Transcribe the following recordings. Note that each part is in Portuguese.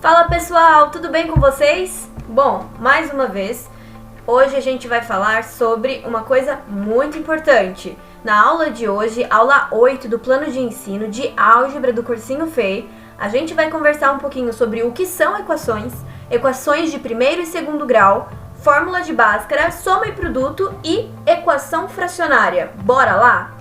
Fala pessoal, tudo bem com vocês? Bom, mais uma vez, hoje a gente vai falar sobre uma coisa muito importante. Na aula de hoje, aula 8 do plano de ensino de álgebra do cursinho FEI, a gente vai conversar um pouquinho sobre o que são equações, equações de primeiro e segundo grau, fórmula de Bhaskara, soma e produto e equação fracionária. Bora lá?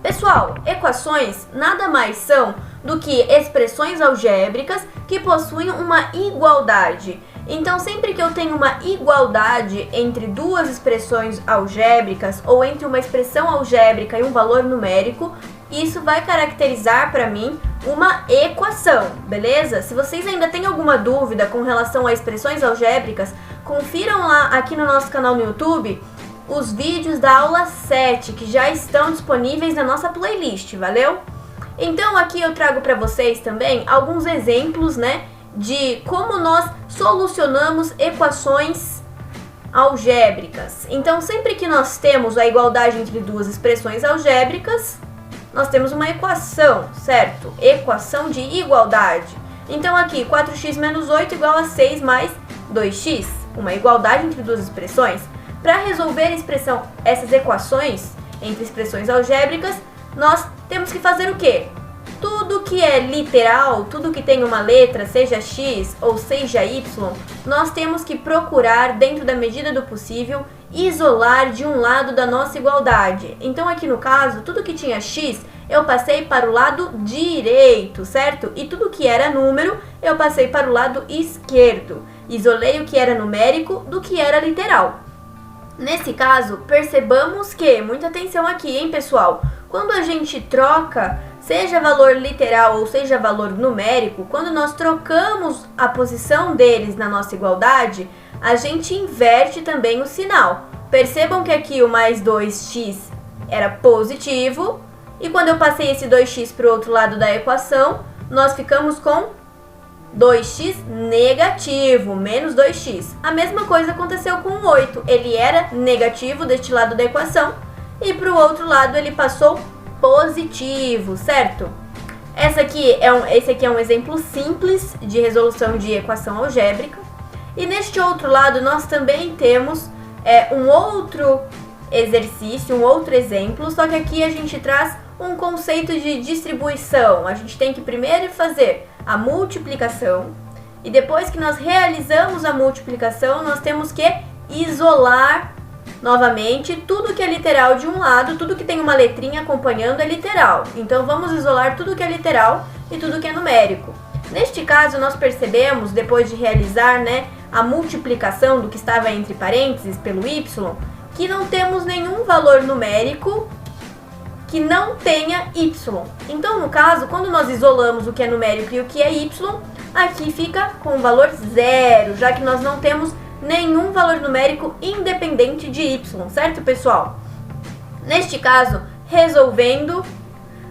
Pessoal, equações nada mais são do que expressões algébricas que possuem uma igualdade. Então, sempre que eu tenho uma igualdade entre duas expressões algébricas ou entre uma expressão algébrica e um valor numérico, isso vai caracterizar para mim uma equação, beleza? Se vocês ainda têm alguma dúvida com relação a expressões algébricas, confiram lá aqui no nosso canal no YouTube os vídeos da aula 7, que já estão disponíveis na nossa playlist, valeu? Então aqui eu trago para vocês também alguns exemplos, de como nós solucionamos equações algébricas. Então sempre que nós temos a igualdade entre duas expressões algébricas, nós temos uma equação, certo? Equação de igualdade. Então aqui 4x menos 8 igual a 6 mais 2x, uma igualdade entre duas expressões. Para resolver essas equações entre expressões algébricas, nós temos que fazer o quê? Tudo que é literal, tudo que tem uma letra, seja x ou seja y, nós temos que procurar, dentro da medida do possível, isolar de um lado da nossa igualdade. Então aqui no caso, tudo que tinha x, eu passei para o lado direito, certo? E tudo que era número, eu passei para o lado esquerdo. Isolei o que era numérico do que era literal. Nesse caso, percebamos que, muita atenção aqui, hein, pessoal? Quando a gente troca, seja valor literal ou seja valor numérico, quando nós trocamos a posição deles na nossa igualdade, a gente inverte também o sinal. Percebam que aqui o mais 2x era positivo, e quando eu passei esse 2x para o outro lado da equação, nós ficamos com 2x negativo, menos 2x. A mesma coisa aconteceu com o 8. Ele era negativo deste lado da equação e para o outro lado ele passou positivo, certo? Esse aqui é um exemplo simples de resolução de equação algébrica. E neste outro lado nós também temos um outro exercício, um outro exemplo, só que aqui a gente traz um conceito de distribuição. A gente tem que primeiro fazer a multiplicação e depois que nós realizamos a multiplicação, nós temos que isolar novamente tudo que é literal de um lado, tudo que tem uma letrinha acompanhando é literal. Então vamos isolar tudo que é literal e tudo que é numérico. Neste caso, nós percebemos, depois de realizar a multiplicação do que estava entre parênteses pelo y, que não temos nenhum valor numérico que não tenha y. Então, no caso, quando nós isolamos o que é numérico e o que é y, aqui fica com o valor zero, já que nós não temos nenhum valor numérico independente de y, certo, pessoal? Neste caso, resolvendo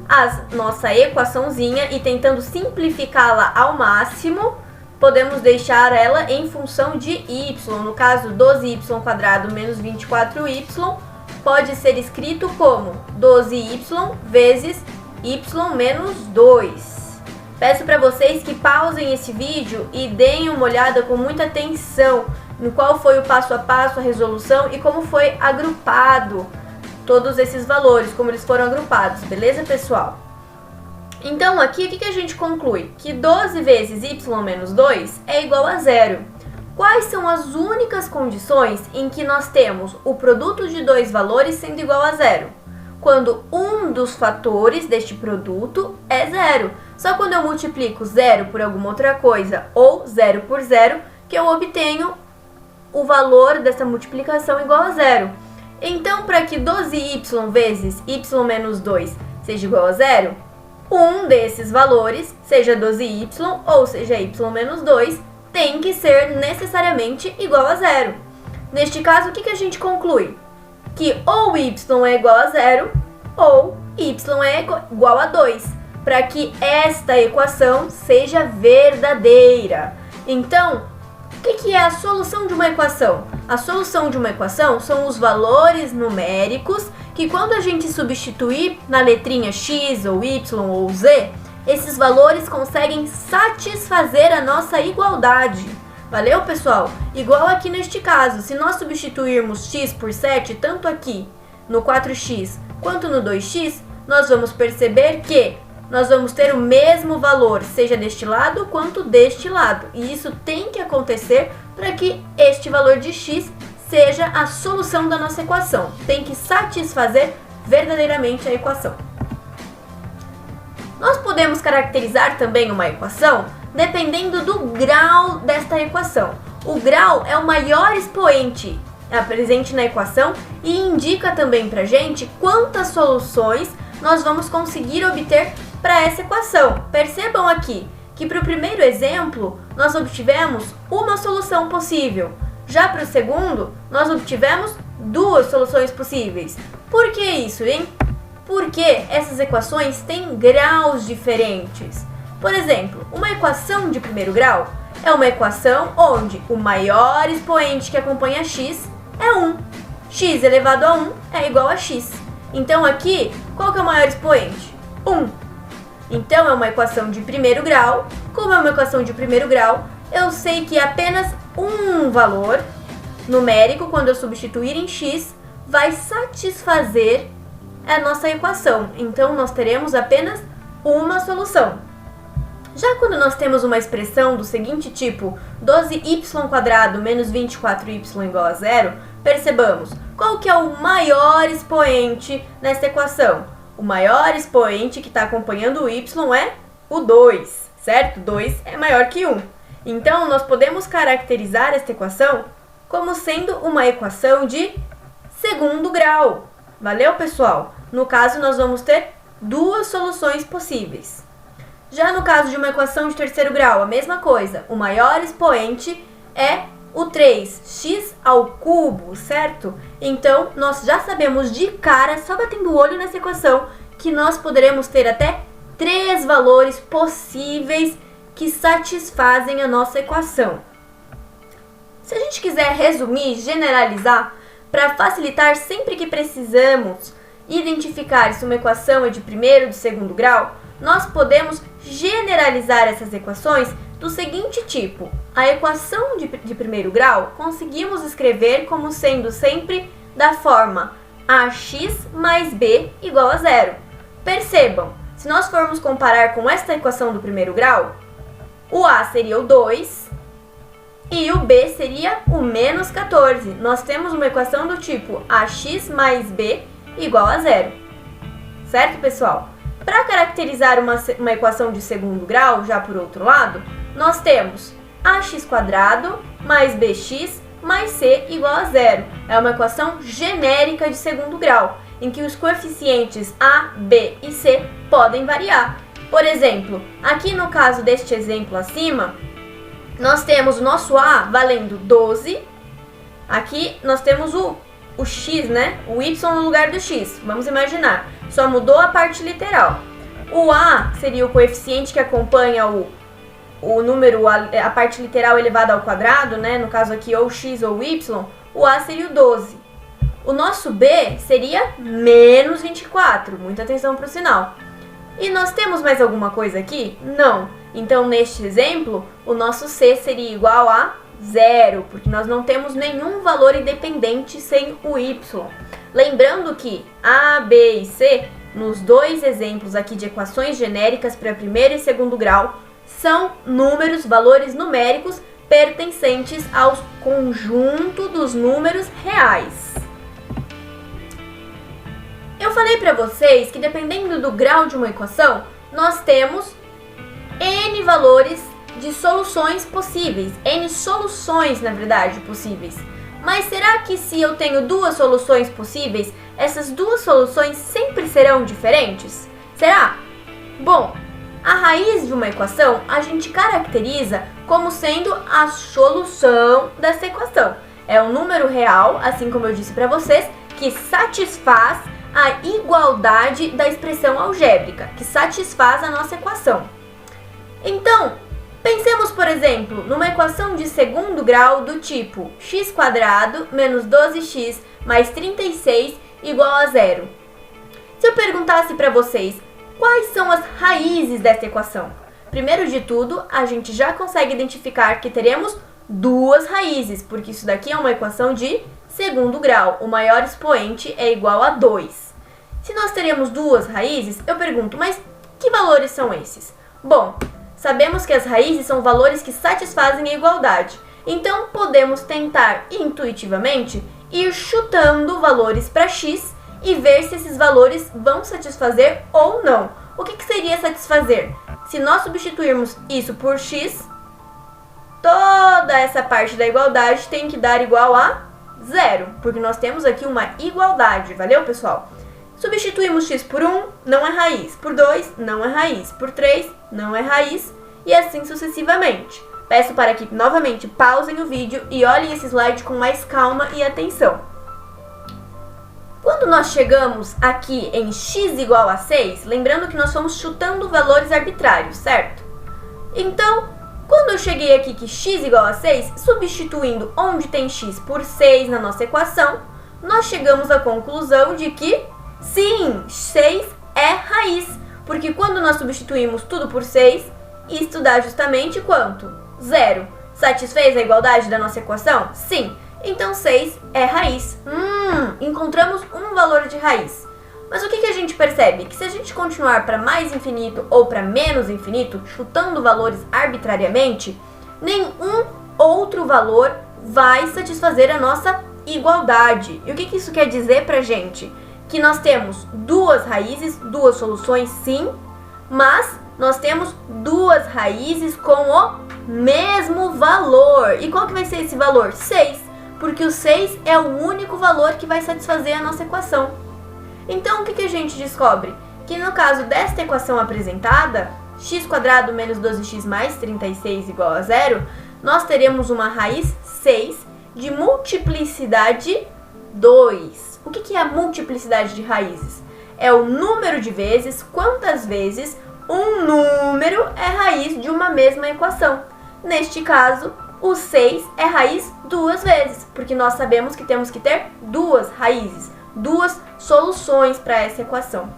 a nossa equaçãozinha e tentando simplificá-la ao máximo, podemos deixar ela em função de y. No caso, 12y² menos 24y pode ser escrito como 12y vezes y menos 2. Peço para vocês que pausem esse vídeo e deem uma olhada com muita atenção no qual foi o passo a passo, a resolução e como foi agrupado todos esses valores, como eles foram agrupados, beleza, pessoal? Então, aqui o que a gente conclui? Que 12 vezes y menos 2 é igual a zero. Quais são as únicas condições em que nós temos o produto de dois valores sendo igual a zero? Quando um dos fatores deste produto é zero. Só quando eu multiplico zero por alguma outra coisa ou zero por zero que eu obtenho o valor dessa multiplicação igual a zero. Então, para que 12y vezes y menos 2 seja igual a zero, um desses valores, seja 12y ou seja y menos 2, tem que ser necessariamente igual a zero. Neste caso, o que a gente conclui? Que ou y é igual a zero ou y é igual a 2, para que esta equação seja verdadeira. Então, o que é a solução de uma equação? A solução de uma equação são os valores numéricos que, quando a gente substituir na letrinha x ou y ou z, esses valores conseguem satisfazer a nossa igualdade. Valeu, pessoal? Igual aqui neste caso, se nós substituirmos x por 7, tanto aqui no 4x quanto no 2x, nós vamos perceber que nós vamos ter o mesmo valor, seja deste lado quanto deste lado. E isso tem que acontecer para que este valor de x seja a solução da nossa equação. Tem que satisfazer verdadeiramente a equação. Nós podemos caracterizar também uma equação dependendo do grau desta equação. O grau é o maior expoente presente na equação e indica também para a gente quantas soluções nós vamos conseguir obter para essa equação. Percebam aqui que para o primeiro exemplo nós obtivemos uma solução possível. Já para o segundo, nós obtivemos duas soluções possíveis. Por que isso, hein? Porque essas equações têm graus diferentes. Por exemplo, uma equação de primeiro grau é uma equação onde o maior expoente que acompanha x é 1. X elevado a 1 é igual a x. Então aqui, qual que é o maior expoente? 1. Então é uma equação de primeiro grau. Como é uma equação de primeiro grau, eu sei que apenas um valor numérico, quando eu substituir em x, vai satisfazer a nossa equação. Então nós teremos apenas uma solução. Já quando nós temos uma expressão do seguinte tipo, 12y² menos 24y igual a 0, percebamos qual que é o maior expoente nessa equação. O maior expoente que está acompanhando o y é o 2, certo? 2 é maior que 1. Então, nós podemos caracterizar esta equação como sendo uma equação de segundo grau. Valeu, pessoal? No caso, nós vamos ter duas soluções possíveis. Já no caso de uma equação de terceiro grau, a mesma coisa. O maior expoente é o 3x², certo? Então, nós já sabemos de cara, só batendo o olho nessa equação, que nós poderemos ter até 3 valores possíveis que satisfazem a nossa equação. Se a gente quiser resumir, generalizar, para facilitar sempre que precisamos identificar se uma equação é de primeiro ou de segundo grau, nós podemos generalizar essas equações do seguinte tipo. A equação de primeiro grau conseguimos escrever como sendo sempre da forma ax mais b igual a 0. Percebam, se nós formos comparar com esta equação do primeiro grau, o a seria o 2 e o b seria o menos 14. Nós temos uma equação do tipo ax mais b igual a 0. Certo, pessoal? Para caracterizar uma equação de segundo grau, já por outro lado, nós temos ax² mais bx mais c igual a 0. É uma equação genérica de segundo grau, em que os coeficientes a, b e c podem variar. Por exemplo, aqui no caso deste exemplo acima, nós temos o nosso a valendo 12. Aqui nós temos o x, né? O y no lugar do x. Vamos imaginar. Só mudou a parte literal. O a seria o coeficiente que acompanha o número, a parte literal elevada ao quadrado, né? No caso aqui, ou x ou y. O a seria o 12. O nosso b seria menos 24. Muita atenção para o sinal. E nós temos mais alguma coisa aqui? Não. Então, neste exemplo, o nosso c seria igual a 0, porque nós não temos nenhum valor independente sem o y. Lembrando que a, b e c, nos dois exemplos aqui de equações genéricas para primeiro e segundo grau, são números, valores numéricos pertencentes ao conjunto dos números reais. Eu falei para vocês que dependendo do grau de uma equação, nós temos n valores de soluções possíveis, n soluções, na verdade, possíveis. Mas será que se eu tenho duas soluções possíveis, essas duas soluções sempre serão diferentes? Será? Bom, a raiz de uma equação a gente caracteriza como sendo a solução dessa equação. É um número real, assim como eu disse para vocês, que satisfaz a igualdade da expressão algébrica, que satisfaz a nossa equação. Então, pensemos, por exemplo, numa equação de segundo grau do tipo x² menos 12x mais 36 igual a 0. Se eu perguntasse para vocês Quais são as raízes desta equação? Primeiro de tudo, a gente já consegue identificar que teremos duas raízes, porque isso daqui é uma equação de segundo grau. O maior expoente é igual a 2. Se nós teremos duas raízes, eu pergunto, mas que valores são esses? Bom, sabemos que as raízes são valores que satisfazem a igualdade. Então, podemos tentar intuitivamente ir chutando valores para x e ver se esses valores vão satisfazer ou não. O que seria satisfazer? Se nós substituirmos isso por x, toda essa parte da igualdade tem que dar igual a 0, porque nós temos aqui uma igualdade, valeu, pessoal? Substituímos x por 1, não é raiz, por 2, não é raiz, por 3, não é raiz, e assim sucessivamente. Peço para que novamente pausem o vídeo e olhem esse slide com mais calma e atenção. Quando nós chegamos aqui em x igual a 6, lembrando que nós fomos chutando valores arbitrários, certo? Então, quando eu cheguei aqui que x igual a 6, substituindo onde tem x por 6 na nossa equação, nós chegamos à conclusão de que, sim, 6 é raiz, porque quando nós substituímos tudo por 6, isto dá justamente quanto? 0. Satisfez a igualdade da nossa equação? Sim. Então 6 é raiz. Encontramos um valor de raiz. Mas o que a gente percebe? Que se a gente continuar para mais infinito ou para menos infinito, chutando valores arbitrariamente, nenhum outro valor vai satisfazer a nossa igualdade. E o que isso quer dizer pra gente? Que nós temos duas raízes, duas soluções sim, mas nós temos duas raízes com o mesmo valor. E qual que vai ser esse valor? 6. Porque o 6 é o único valor que vai satisfazer a nossa equação. Então, o que a gente descobre? Que no caso desta equação apresentada, x² menos 12x mais 36 igual a 0, nós teremos uma raiz 6 de multiplicidade 2. O que é a multiplicidade de raízes? É o número de vezes, quantas vezes um número é raiz de uma mesma equação. Neste caso, o 6 é raiz duas vezes, porque nós sabemos que temos que ter duas raízes, duas soluções para essa equação.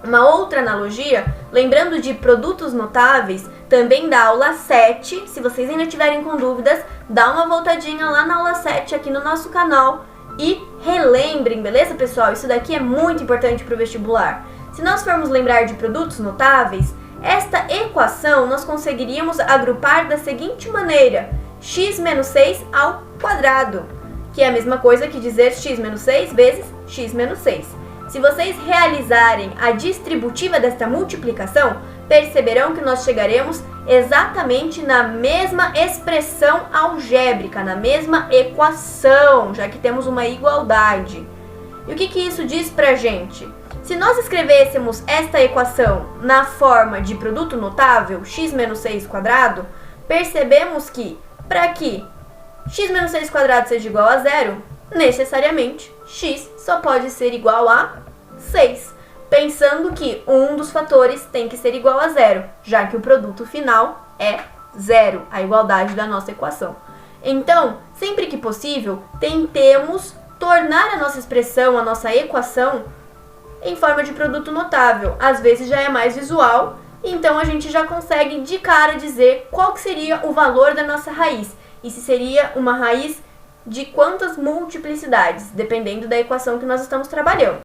Uma outra analogia, lembrando de produtos notáveis, também da aula 7, se vocês ainda tiverem com dúvidas, dá uma voltadinha lá na aula 7 aqui no nosso canal e relembrem, beleza, pessoal? Isso daqui é muito importante para o vestibular. Se nós formos lembrar de produtos notáveis, esta equação nós conseguiríamos agrupar da seguinte maneira: x menos 6 ao quadrado, que é a mesma coisa que dizer x menos 6 vezes x menos 6. Se vocês realizarem a distributiva desta multiplicação, perceberão que nós chegaremos exatamente na mesma expressão algébrica, na mesma equação, já que temos uma igualdade. E o que isso diz pra gente? Se nós escrevêssemos esta equação na forma de produto notável, x menos 6², percebemos que, para que x menos 6² seja igual a 0, necessariamente x só pode ser igual a 6, pensando que um dos fatores tem que ser igual a 0, já que o produto final é 0, a igualdade da nossa equação. Então, sempre que possível, tentemos tornar a nossa expressão, a nossa equação, em forma de produto notável. Às vezes já é mais visual, então a gente já consegue de cara dizer qual que seria o valor da nossa raiz. E se seria uma raiz de quantas multiplicidades, dependendo da equação que nós estamos trabalhando.